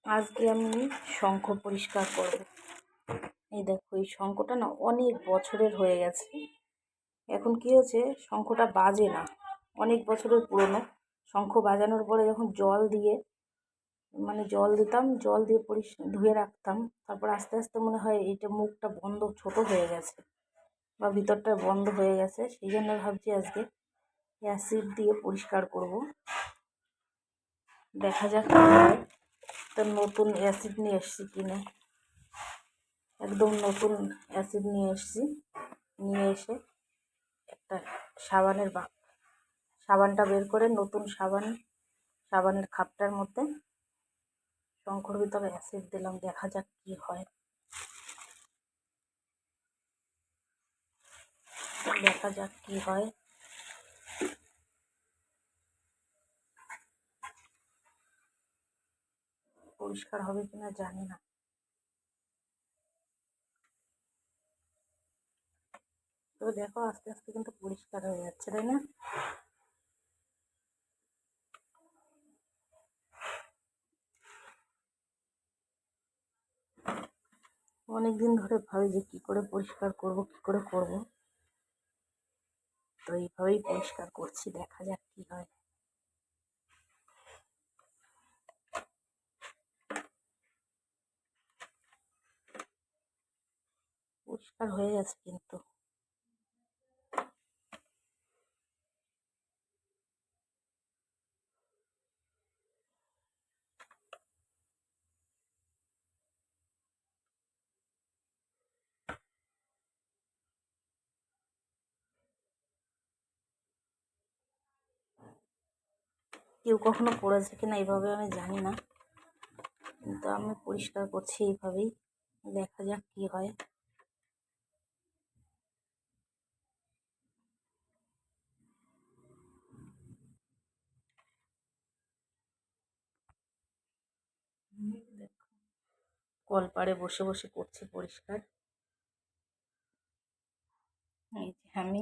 আজকে আমি শঙ্খ পরিষ্কার করব। এই দেখো, এই শঙ্খটা না অনেক বছরের হয়ে গেছে। এখন কি হয়েছে, শঙ্খটা বাজে না, অনেক বছরের পুরনো। শঙ্খ বাজানোর পরে যখন জল দিতাম, জল দিয়ে ধুয়ে রাখতাম, তারপর আস্তে আস্তে মনে হয় এইটা মুখটা বন্ধ, ছোট হয়ে গেছে বা ভিতরটা বন্ধ হয়ে গেছে। সেই জন্য ভাবছি আজকে অ্যাসিড দিয়ে পরিষ্কার করব। দেখা যাক কি হয়। তো নতুন অ্যাসিড নিয়ে এসছি কিনে, একদম নতুন অ্যাসিড নিয়ে এসে একটা সাবানটা বের করে, নতুন সাবানের খাপটার মধ্যে শঙ্খর ভিতরে অ্যাসিড দিলাম। দেখা যাক কি হয়, দেখা যাক কি হয়। পরিষ্কার হবে কিনা জানি না, তবে দেখো আস্তে আস্তে কিন্তু পরিষ্কার হয়ে যাচ্ছে, তাই না? অনেকদিন ধরে ভাবি যে কি করে পরিষ্কার করব, তো এইভাবেই পরিষ্কার করছি। দেখা যাক কি হয়। পরিষ্কার হয়ে গেছে কিন্তু। কেউ কখনো করেছে কিনা এইভাবে আমি জানি না, কিন্তু আমি পরিষ্কার করছি এইভাবেই। দেখা যাক কি হয়। দেখো, কলপাড়ে বসে বসে করছি পরিষ্কার। এই যে আমি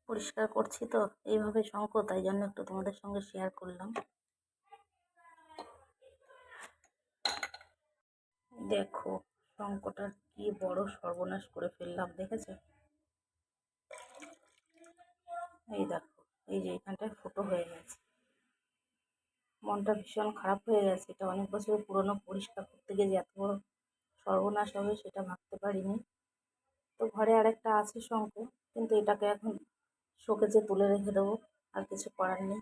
পরিষ্কার করছি, তো এইভাবে শঙ্খ, তাই জন্য একটু তোমাদের সঙ্গে শেয়ার করলাম। দেখো শঙ্খটার কি বড় সর্বনাশ করে ফেললাম, দেখেছো? এই দেখো, এই যে এখানটায় ফুটো হয়ে গেছে। মনটা ভীষণ খারাপ হয়ে গেছে। এটা অনেক বছরের পুরনো, পরিষ্কার করতে গিয়ে যে এত বড় সর্বনাশ হবে সেটা ভাবতে পারিনি। তো ঘরে আরেকটা আছে শঙ্খ, কিন্তু এটাকে এখন শোকেজে তুলে রেখে দেবো, আর কিছু করার নেই।